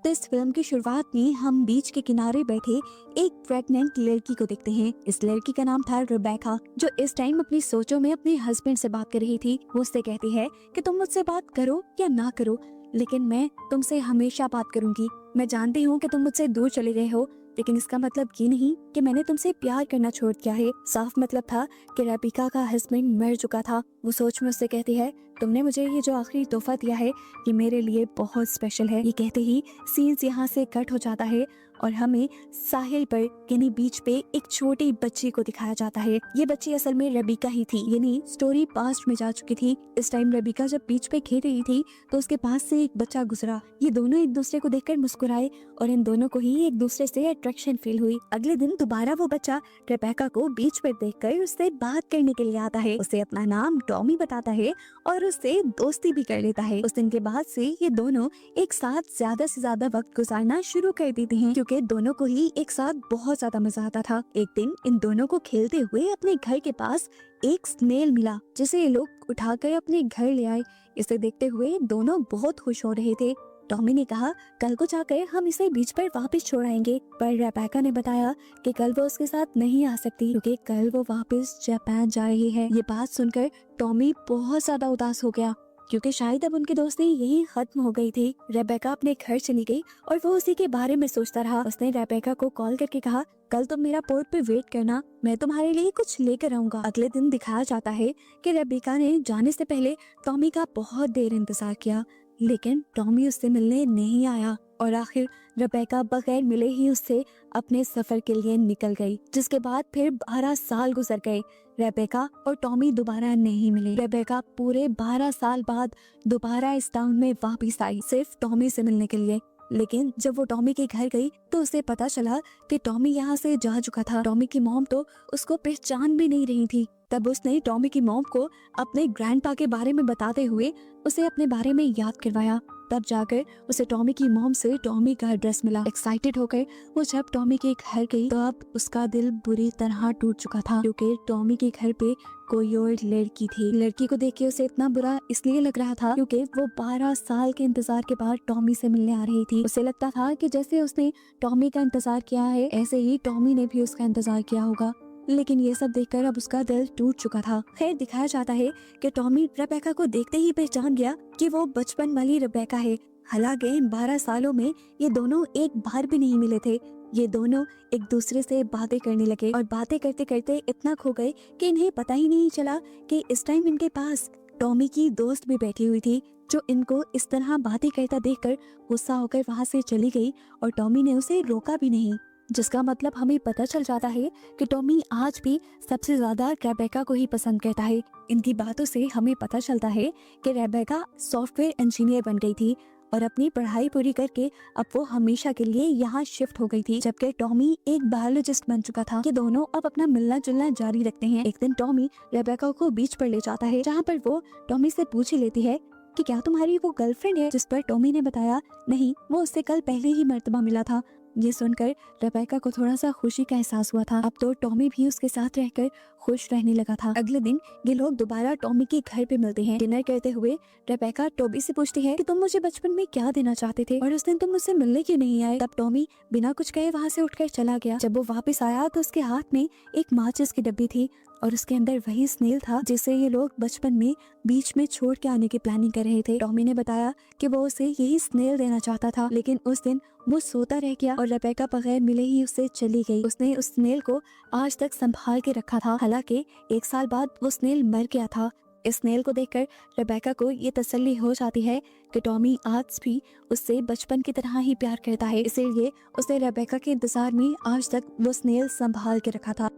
तो इस फिल्म की शुरुआत में हम बीच के किनारे बैठे एक प्रेग्नेंट लड़की को देखते हैं। इस लड़की का नाम था रेबेका, जो इस टाइम अपनी सोचों में अपने हस्बैंड से बात कर रही थी। वो उससे कहती है कि तुम मुझसे बात करो या ना करो, लेकिन मैं तुमसे हमेशा बात करूंगी। मैं जानती हूँ कि तुम मुझसे दूर चले गए हो, लेकिन इसका मतलब ये नहीं कि मैंने तुमसे प्यार करना छोड़ दिया है। साफ मतलब था कि रेबेका का हस्बैंड मर चुका था। वो सोच में उससे कहती है, तुमने मुझे ये जो आखिरी तोहफा दिया है ये मेरे लिए बहुत स्पेशल है। ये कहते ही सीन्स यहाँ से कट हो जाता है और हमें साहिल पर यानी बीच पे एक छोटी बच्ची को दिखाया जाता है। ये बच्ची असल में रेबेका ही थी, यानी स्टोरी पास्ट में जा चुकी थी। इस टाइम रेबेका जब बीच पे खेल रही थी तो उसके पास से एक बच्चा गुजरा। ये दोनों एक दूसरे को देखकर मुस्कुराए और इन दोनों को ही एक दूसरे से अट्रैक्शन फील हुई। अगले दिन दोबारा वो बच्चा रेबेका को बीच पर देखकर उससे बात करने के लिए आता है। उसे अपना नाम टॉमी बताता है और उससे दोस्ती भी कर लेता है। उस दिन के बाद से ये दोनों एक साथ ज्यादा से ज्यादा वक्त गुजारना शुरू कर देते हैं, क्योंकि दोनों को ही एक साथ बहुत ज्यादा मजा आता था। एक दिन इन दोनों को खेलते हुए अपने घर के पास एक स्नेल मिला, जिसे ये लोग उठाकर अपने घर ले आए। इसे देखते हुए दोनों बहुत खुश हो रहे थे। टॉमी ने कहा, कल को जाकर हम इसे बीच पर वापस छोड़ आएंगे, पर रेबेका ने बताया कि कल वो उसके साथ नहीं आ सकती, क्योंकि कल वो वापस जापान जा रही है। ये बात सुनकर टॉमी बहुत ज्यादा उदास हो गया, क्योंकि शायद अब उनकी दोस्ती यही खत्म हो गई थी। रेबेका अपने घर चली गई और वो उसी के बारे में सोचता रहा। उसने रेबेका को कॉल करके कहा, कल तुम मेरा पोर्ट पे वेट करना, मैं तुम्हारे लिए कुछ लेकर आऊंगा। अगले दिन दिखाया जाता है कि रेबेका ने जाने से पहले टॉमी का बहुत देर इंतजार किया, लेकिन टॉमी उससे मिलने नहीं आया और आखिर रेबेका बगैर मिले ही उससे अपने सफर के लिए निकल गई। जिसके बाद फिर 12 साल गुजर गए। रेबेका और टॉमी दोबारा नहीं मिले। रेबेका पूरे 12 साल बाद दोबारा इस टाउन में वापस आई, सिर्फ टॉमी से मिलने के लिए। लेकिन जब वो टॉमी के घर गई तो उसे पता चला कि टॉमी यहाँ से जा चुका था। टॉमी की मॉम तो उसको पहचान भी नहीं रही थी। तब उसने टॉमी की मॉम को अपने ग्रैंडपा के बारे में बताते हुए उसे अपने बारे में याद करवाया। तब जाकर उसे टॉमी की मॉम से टॉमी का एड्रेस मिला। एक्साइटेड होकर वो जब टॉमी के घर गई तो अब उसका दिल बुरी तरह टूट चुका था, क्योंकि टॉमी के घर पे कोई और लड़की थी। लड़की को देख के उसे इतना बुरा इसलिए लग रहा था क्योंकि वो 12 साल के इंतजार के बाद टॉमी से मिलने आ रही थी। उसे लगता था कि जैसे उसने टॉमी का इंतजार किया है, ऐसे ही टॉमी ने भी उसका इंतजार किया होगा। लेकिन ये सब देखकर अब उसका दिल टूट चुका था। खैर, दिखाया जाता है कि टॉमी रेबेका को देखते ही पहचान गया कि वो बचपन वाली रेबेका है। हालांकि इन 12 सालों में ये दोनों एक बार भी नहीं मिले थे। ये दोनों एक दूसरे से बातें करने लगे और बातें करते करते इतना खो गए कि इन्हें पता ही नहीं चला कि इस टाइम इनके पास टॉमी की दोस्त भी बैठी हुई थी, जो इनको इस तरह बातें करता देखकर गुस्सा होकर वहाँ से चली गई और टॉमी ने उसे रोका भी नहीं। जिसका मतलब हमें पता चल जाता है कि टॉमी आज भी सबसे ज्यादा रेबेका को ही पसंद करता है। इनकी बातों से हमें पता चलता है कि रेबेका सॉफ्टवेयर इंजीनियर बन गई थी और अपनी पढ़ाई पूरी करके अब वो हमेशा के लिए यहाँ शिफ्ट हो गई थी, जबकि टॉमी एक बायोलॉजिस्ट बन चुका था। ये दोनों अब अपना मिलना जुलना जारी रखते हैं। एक दिन टॉमी रेबेका को बीच पर ले जाता है, जहाँ पर वो टॉमी से पूछ ही लेती है कि क्या तुम्हारी वो गर्लफ्रेंड है, जिस पर टॉमी ने बताया नहीं, वो उससे कल पहले ही मर्तबा मिला था। ये सुनकर रेबेका को थोड़ा सा खुशी का एहसास हुआ था। अब तो टॉमी भी उसके साथ रहकर खुश रहने लगा था। अगले दिन ये लोग दोबारा टॉमी के घर पे मिलते हैं। डिनर करते हुए रेबेका टॉमी से पूछती है कि तुम मुझे बचपन में क्या देना चाहते थे और उस दिन तुम मुझसे मिलने क्यों नहीं आए। तब टॉमी बिना कुछ कहे वहाँ से उठकर चला गया। जब वो वापस आया तो उसके हाथ में एक माचिस की डब्बी थी और उसके अंदर वही स्नेल था जिसे ये लोग बचपन में बीच में छोड़ के आने की प्लानिंग कर रहे थे। टॉमी ने बताया कि वो उसे यही स्नेल देना चाहता था, लेकिन उस दिन वो सोता रह गया और रेबेका बगैर मिले ही उससे चली गई। उसने उस स्नेल को आज तक संभाल के रखा था। हालांकि 1 साल बाद वो स्नेल मर गया था। इस स्नेल को देखकर रेबेका को ये तसल्ली हो जाती है कि टॉमी आज भी उससे बचपन की तरह ही प्यार करता है, इसीलिए उसने रेबेका के इंतजार में आज तक वो स्नेल संभाल के रखा था।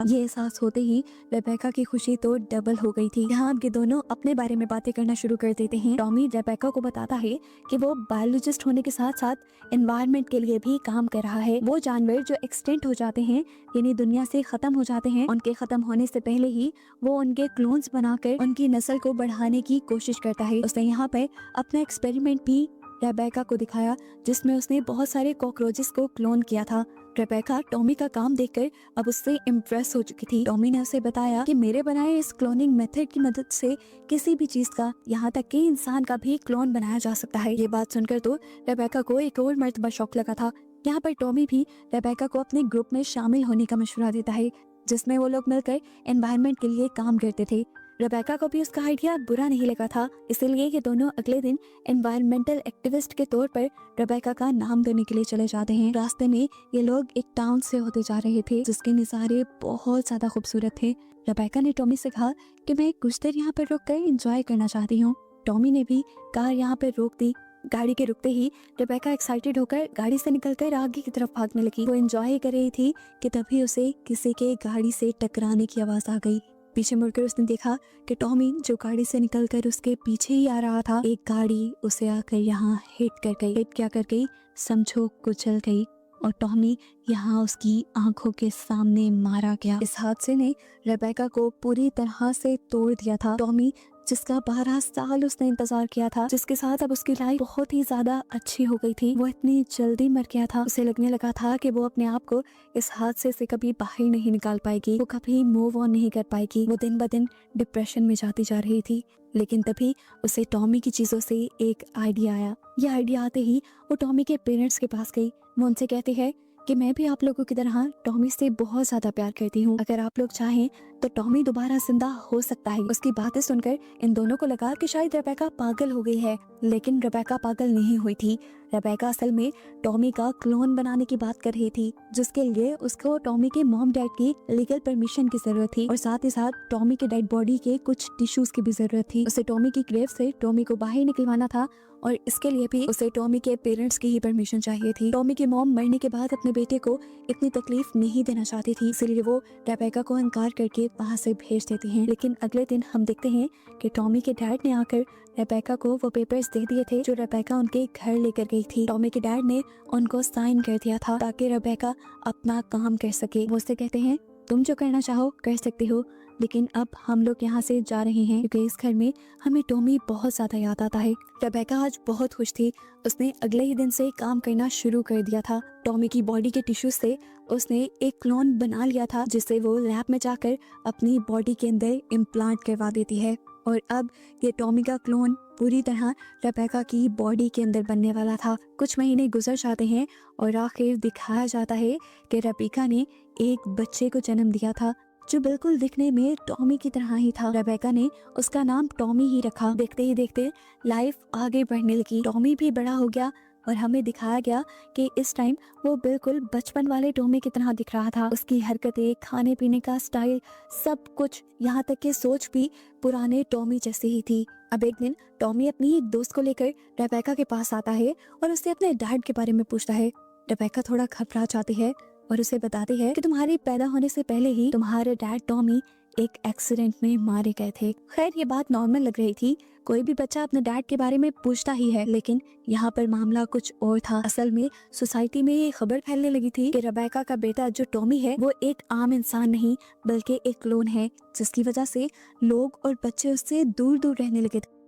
ये एहसास होते ही रेबेका की खुशी तो डबल हो गई थी। यहाँ ये दोनों अपने बारे में बातें करना शुरू कर देते हैं। टॉमी रेबेका को बताता है कि वो बायोलॉजिस्ट होने के साथ साथ एनवायरनमेंट के लिए भी काम कर रहा है। वो जानवर जो एक्सटेंट हो जाते हैं, यानी दुनिया से खत्म हो जाते हैं, उनके खत्म होने से पहले ही वो उनके क्लोन्स बनाकर उनकी नस्ल को बढ़ाने की कोशिश करता है। उसने यहाँ पर अपना एक्सपेरिमेंट भी रेबेका को दिखाया, जिसमें उसने बहुत सारे कॉकरोचेस को क्लोन किया था। रेबेका टॉमी का काम देखकर अब उससे इम्प्रेस हो चुकी थी। टॉमी ने उसे बताया कि मेरे बनाए इस क्लोनिंग मेथड की मदद से किसी भी चीज का, यहाँ तक कि इंसान का भी क्लोन बनाया जा सकता है। ये बात सुनकर तो रेबेका को एक और मर्तबा शौक लगा था। यहाँ पर टॉमी भी रेबेका को अपने ग्रुप में शामिल होने का मशवरा देता है, जिसमें वो लोग मिलकर एनवायरनमेंट के लिए काम करते थे। रेबेका को भी उसका आइडिया बुरा नहीं लगा था, इसीलिए ये दोनों अगले दिन एनवायरमेंटल एक्टिविस्ट के तौर पर रेबेका का नाम देने के लिए चले जाते हैं। रास्ते में ये लोग एक टाउन से होते जा रहे थे जिसके नज़ारे बहुत ज्यादा खूबसूरत थे। रेबेका ने टॉमी से कहा कि मैं कुछ देर यहाँ पर रुक कर एंजॉय करना चाहती हूँ। टॉमी ने भी कार यहाँ पर रोक दी। गाड़ी के रुकते ही रेबेका एक्साइटेड होकर गाड़ी से निकलकर आगे की तरफ भागने लगी। वो एंजॉय कर रही थी कि तभी उसे किसी के गाड़ी से टकराने की आवाज आ गई। पीछे मुड़कर उसने देखा कि टॉमी जो गाड़ी से निकलकर उसके पीछे ही आ रहा था, एक गाड़ी उसे आकर यहाँ हिट कर गई। हिट क्या कर गई समझो, कुचल गई, और टॉमी यहाँ उसकी आंखों के सामने मारा गया। इस हादसे ने रेबेका को पूरी तरह से तोड़ दिया था। टॉमी जिसका 12 साल उसने इंतजार किया था, जिसके साथ अब उसकी लाइफ बहुत ही ज्यादा अच्छी हो गई थी, वो इतनी जल्दी मर गया था। उसे लगने लगा था कि वो अपने आप को इस हादसे से कभी बाहर नहीं निकाल पाएगी, वो कभी मूव ऑन नहीं कर पाएगी। वो दिन ब दिन डिप्रेशन में जाती जा रही थी। लेकिन तभी उसे टॉमी की चीजों से एक आइडिया आया। यह आइडिया आते ही वो टॉमी के पेरेंट्स के पास गई। वो उनसे कहती है कि मैं भी आप लोगों की तरह टॉमी से बहुत ज्यादा प्यार करती हूँ। अगर आप लोग चाहें तो टॉमी दोबारा जिंदा हो सकता है। उसकी बातें सुनकर इन दोनों को लगा कि शायद रेबेका पागल हो गई है, लेकिन रेबेका पागल नहीं हुई थी। रेबेका असल में टॉमी का क्लोन बनाने की बात कर रही थी, जिसके लिए उसको टॉमी के मॉम डैड की लीगल परमिशन की जरूरत थी, और साथ ही साथ टॉमी के डेड बॉडी के कुछ टिश्यूज की भी जरूरत थी। उसे टॉमी की ग्रेव से टॉमी को बाहर निकलवाना था, और इसके लिए भी उसे टॉमी के पेरेंट्स की ही परमिशन चाहिए थी। टॉमी की मॉम मरने के बाद अपने बेटे को इतनी तकलीफ नहीं देना चाहती थी, इसलिए वो रेबेका को इनकार करके वहाँ से भेज देती हैं। लेकिन अगले दिन हम देखते हैं कि टॉमी के डैड ने आकर रेबेका को वो पेपर्स दे दिए थे जो रेबेका उनके घर लेकर गई थी। टॉमी के डैड ने उनको साइन कर दिया था ताकि रेबेका अपना काम कर सके। वो उससे कहते हैं तुम जो करना चाहो कर सकती हो, लेकिन अब हम लोग यहाँ से जा रहे हैं क्योंकि इस घर में हमें टॉमी बहुत ज्यादा याद आता है। रेबेका आज बहुत खुश थी। उसने अगले ही दिन से काम करना शुरू कर दिया था। टॉमी की बॉडी के टिश्यू से उसने एक क्लोन बना लिया था, जिसे वो लैब में जाकर अपनी बॉडी के अंदर इम्प्लांट करवा देती है, और अब ये टॉमी का क्लोन पूरी तरह रेबेका की बॉडी के अंदर बनने वाला था। कुछ महीने गुजर जाते हैं और आखिर दिखाया जाता है कि रेबेका ने एक बच्चे को जन्म दिया था जो बिल्कुल दिखने में टॉमी की तरह ही था। रेबेका ने उसका नाम टॉमी ही रखा। देखते ही देखते लाइफ आगे बढ़ने लगी। टॉमी भी बड़ा हो गया और हमें दिखाया गया कि इस टाइम वो बिल्कुल बचपन वाले टॉमी की तरह दिख रहा था। उसकी हरकतें, खाने पीने का स्टाइल, सब कुछ, यहाँ तक कि सोच भी पुराने टॉमी जैसे ही थी। अब एक दिन टॉमी अपनी एक दोस्त को लेकर रेबेका के पास आता है और उससे अपने डैड के बारे में पूछता है। रेबेका थोड़ा घबरा जाती है और उसे बताती है कि तुम्हारे पैदा होने से पहले ही तुम्हारे डैड टॉमी एक एक्सीडेंट में मारे गए थे। खैर ये बात नॉर्मल लग रही थी, कोई भी बच्चा अपने डैड के बारे में पूछता ही है, लेकिन यहाँ पर मामला कुछ और था। असल में सोसाइटी में ये खबर फैलने लगी थी कि रेबेका का बेटा जो टॉमी है वो एक आम इंसान नहीं बल्कि एक क्लोन है, जिसकी वजह से लोग और बच्चे उससे दूर दूर रहने लगे थे।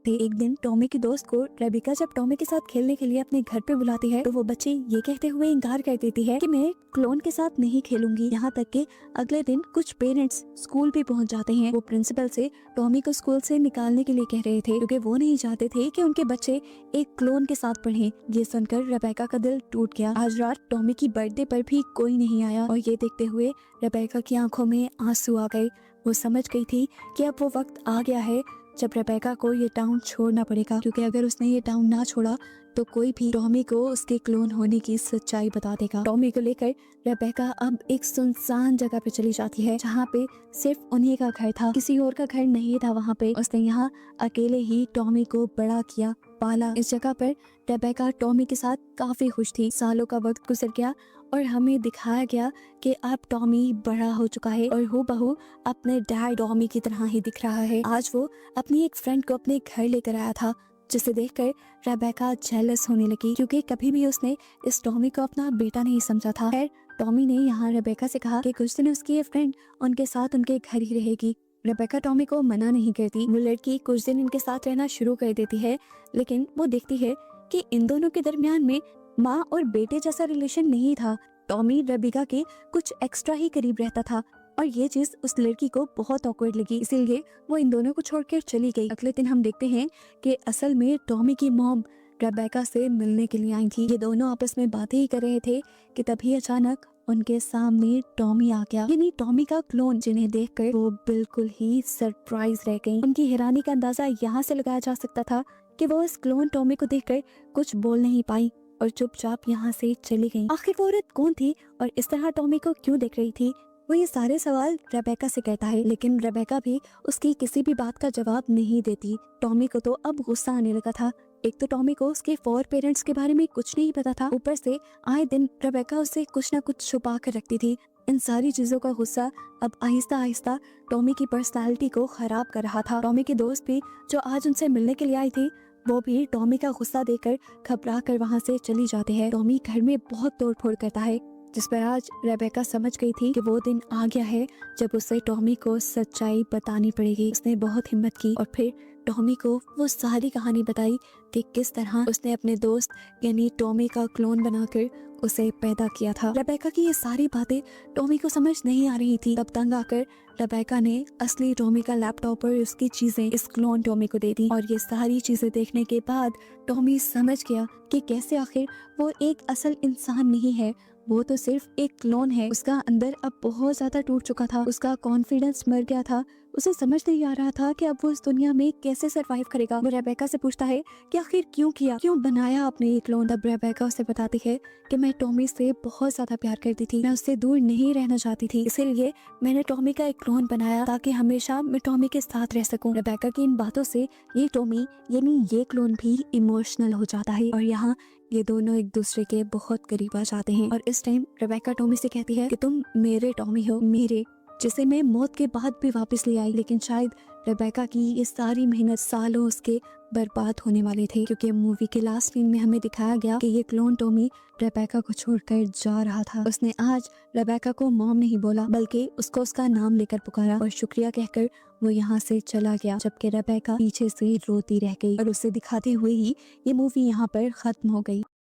एक दिन टॉमी की दोस्त को रेबेका जब टॉमी के साथ खेलने के लिए अपने घर पे बुलाती है तो वो बच्ची ये कहते हुए इनकार कर देती है कि मैं क्लोन के साथ नहीं खेलूंगी। यहाँ तक कि अगले दिन कुछ पेरेंट्स स्कूल भी पहुँच जाते हैं। वो प्रिंसिपल से टॉमी को स्कूल से निकालने के लिए कह रहे थे क्योंकि वो नहीं चाहते थे कि उनके बच्चे एक क्लोन के साथ पढ़ें। ये सुनकर रेबेका का दिल टूट गया। आज रात टॉमी की बर्थडे पर भी कोई नहीं आया और ये देखते हुए रेबेका की आंखों में आंसू आ गए। वो समझ गई थी कि अब वो वक्त आ गया है जब रेबेका को ये टाउन छोड़ना पड़ेगा, क्योंकि अगर उसने ये टाउन ना छोड़ा तो कोई भी टॉमी को उसके क्लोन होने की सच्चाई बता देगा। टॉमी को लेकर रेबेका अब एक सुनसान जगह पे चली जाती है जहाँ पे सिर्फ उन्हीं का घर था, किसी और का घर नहीं था। वहाँ पे उसने यहाँ अकेले ही टॉमी को बड़ा किया, पाला। इस जगह पर रेबेका टॉमी के साथ काफी खुश थी। सालों का वक्त गुजर गया और हमें दिखाया गया कि अब टॉमी बड़ा हो चुका है और हूबहू अपने डैड टॉमी की तरह ही दिख रहा है। आज वो अपनी एक फ्रेंड को अपने घर लेकर आया था, जिसे देखकर रेबेका जेलस होने लगी क्योंकि कभी भी उसने इस टॉमी को अपना बेटा नहीं समझा था। खैर टॉमी ने यहाँ रेबेका से कहा कि कुछ दिन उसकी ये फ्रेंड उनके साथ उनके घर ही रहेगी। रेबेका टॉमी को मना नहीं करती। वो लड़की कुछ दिन इनके साथ रहना शुरू कर देती है, लेकिन वो देखती है कि इन दोनों के दरमियान में माँ और बेटे जैसा रिलेशन नहीं था। टॉमी रेबेका के कुछ एक्स्ट्रा ही करीब रहता था और ये चीज उस लड़की को बहुत ऑकवर्ड लगी, इसीलिए वो इन दोनों को छोड़कर चली गई। अगले दिन हम देखते हैं कि असल में टॉमी की मॉम रेबेका से मिलने के लिए आई थी। ये दोनों आपस में बातें ही कर रहे थे कि तभी अचानक उनके सामने टॉमी आ गया, यानी टॉमी का क्लोन, जिन्हें देखकर वो बिल्कुल ही सरप्राइज रह गई। उनकी हैरानी का अंदाजा यहाँ से लगाया जा सकता था कि वो इस क्लोन टॉमी को देखकर कुछ बोल नहीं पाई और चुपचाप यहाँ से चली गई। आखिर वो औरत कौन थी और इस तरह टॉमी को क्यों देख रही थी? वो ये सारे सवाल रेबेका से कहता है, लेकिन रेबेका भी उसकी किसी भी बात का जवाब नहीं देती। टॉमी को तो अब गुस्सा आने लगा था। एक तो टॉमी को उसके फोर पेरेंट्स के बारे में कुछ नहीं पता था, ऊपर से आए दिन रेबेका उससे कुछ ना कुछ छुपा कर रखती थी। इन सारी चीजों का गुस्सा अब आहिस्ता आहिस्ता टॉमी की पर्सनालिटी को खराब कर रहा था। टॉमी के दोस्त भी जो आज उनसे मिलने के लिए आई थी, वो भी टॉमी का गुस्सा देकर घबरा कर वहाँ से चली जाते हैं। टॉमी घर में बहुत तोड़फोड़ करता है, जिस पर आज रेबेका समझ गई थी कि वो दिन आ गया है जब उसे टॉमी को सच्चाई बतानी पड़ेगी। उसने बहुत हिम्मत की और फिर टॉमी को वो सारी कहानी बताई कि किस तरह उसने अपने दोस्त यानी टॉमी का क्लोन बनाकर उसे पैदा किया था। रेबेका की ये सारी बातें टॉमी को समझ नहीं आ रही थी। तब तंग आकर रेबेका ने असली टॉमी का लैपटॉप और उसकी चीजें इस क्लोन टॉमी को दे दी और ये सारी चीजें देखने के बाद टॉमी समझ गया कि कैसे आखिर वो एक असल इंसान नहीं है, वो तो सिर्फ एक क्लोन है। उसका अंदर अब बहुत ज्यादा टूट चुका था, उसका कॉन्फिडेंस मर गया था। उसे समझ नहीं आ रहा था कि अब वो इस दुनिया में कैसे सरवाइव करेगा। वो रेबेका से पूछता है कि आखिर क्यों किया, क्यों बनाया आपने ये क्लोन। तब रेबेका उसे बताती है कि मैं टॉमी से बहुत ज्यादा प्यार करती थी, मैं उससे दूर नहीं रहना चाहती थी, इसीलिए मैंने टॉमी का एक क्लोन बनाया ताकि हमेशा मैं टॉमी के साथ रह सकूं। रेबेका की इन बातों से ये टॉमी यानी ये क्लोन भी इमोशनल हो जाता है और यहाँ ये दोनों एक दूसरे के बहुत करीब आ जाते हैं। और इस टाइम रेबेका टॉमी से कहती है कि तुम मेरे टॉमी हो, मेरे जिसे मैं मौत के बाद भी वापस ले आई। लेकिन शायद रेबेका की ये सारी मेहनत सालों उसके बर्बाद होने वाले थे, क्योंकि मूवी के लास्ट सीन में हमें दिखाया गया कि ये क्लोन टॉमी रेबेका को छोड़कर जा रहा था। उसने आज रेबेका को मॉम नहीं बोला, बल्कि उसको उसका नाम लेकर पुकारा और शुक्रिया कहकर वो यहाँ से चला गया, जबकि रेबेका पीछे से रोती रह गई और उसे दिखाते हुए ही ये मूवी यहाँ पर खत्म हो गई।